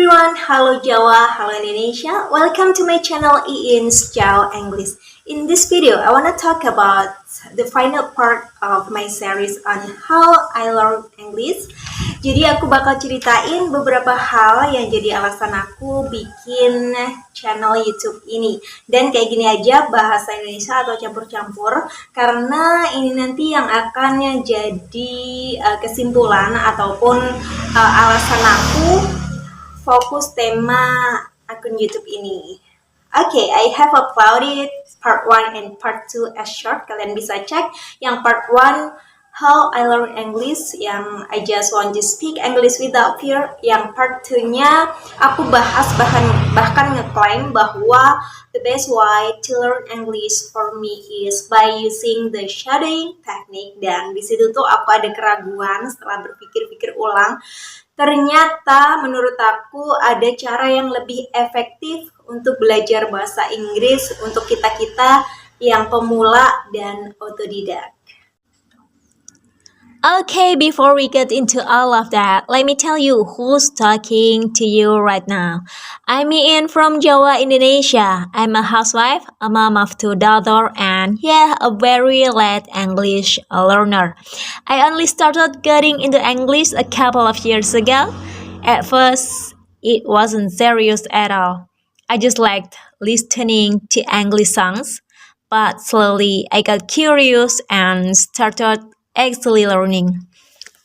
everyone, halo Jawa, halo Indonesia. Welcome to my channel Iin's Jao English. In this video, I want to talk about the final part of my series on how I learn English. Jadi aku bakal ceritain beberapa hal yang jadi alasan aku bikin channel YouTube ini. Dan kayak gini aja bahasa Indonesia atau campur-campur karena ini nanti yang akan jadi kesimpulan ataupun alasan aku fokus tema akun YouTube ini. Okay, I have uploaded part 1 and part 2 as short. Kalian bisa cek yang part 1 how I learn English, yang I just want to speak English without fear. Yang part 2-nya aku bahas bahkan ngeklaim bahwa the best way to learn English for me is by using the shadowing technique. Dan di situ tuh aku ada keraguan setelah berpikir-pikir ulang. Ternyata menurut aku ada cara yang lebih efektif untuk belajar bahasa Inggris untuk kita-kita yang pemula dan otodidak. Okay, before we get into all of that, let me tell you who's talking to you right now. I'm Iin from Jawa, Indonesia. I'm a housewife, a mom of 2 daughters, and a very late English learner. I only started getting into English a couple of years ago. At first, it wasn't serious at all. I just liked listening to English songs, but slowly I got curious and started actually learning.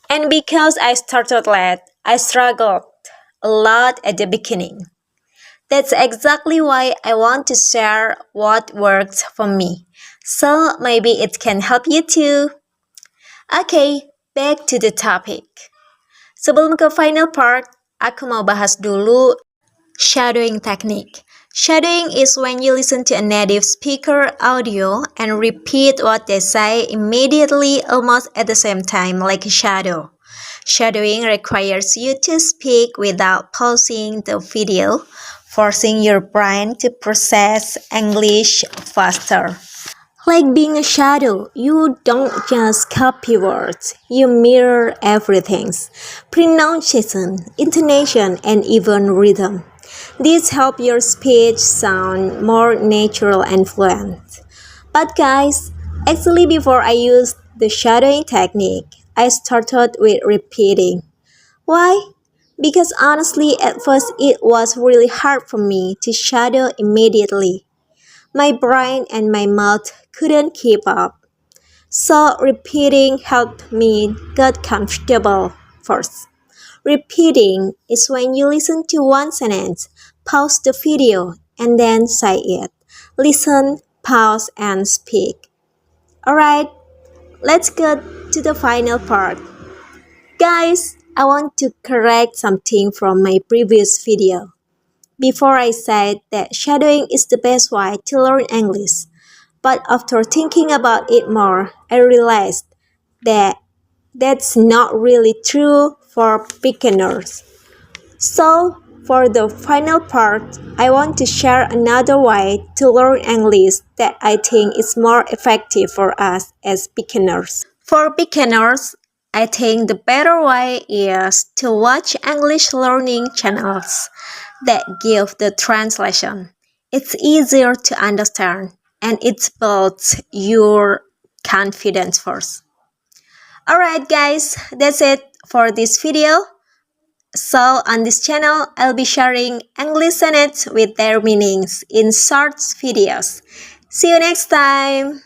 And because I started late, I struggled a lot at the beginning. That's exactly why I want to share what worked for me. So maybe it can help you too. Okay, back to the topic. Sebelum ke final part, aku mau bahas dulu shadowing technique. Shadowing is when you listen to a native speaker audio and repeat what they say immediately almost at the same time, like a shadow. Shadowing requires you to speak without pausing the video, forcing your brain to process English faster. Like being a shadow, you don't just copy words, you mirror everything's pronunciation, intonation, and even rhythm. This helps your speech sound more natural and fluent. But guys, actually before I used the shadowing technique, I started with repeating. Why? Because honestly, at first it was really hard for me to shadow immediately. My brain and my mouth couldn't keep up. So repeating helped me get comfortable first. Repeating is when you listen to one sentence, pause the video, and then say it. Listen, pause, and speak. Alright, let's get to the final part. Guys, I want to correct something from my previous video. Before I said that shadowing is the best way to learn English, but after thinking about it more, I realized that that's not really true for beginners. So, for the final part, I want to share another way to learn English that I think is more effective for us as beginners. For beginners, I think the better way is to watch English learning channels that give the translation. It's easier to understand and it builds your confidence first. Alright guys, that's it for this video. So on this channel, I'll be sharing English sonnets with their meanings in short videos. See you next time!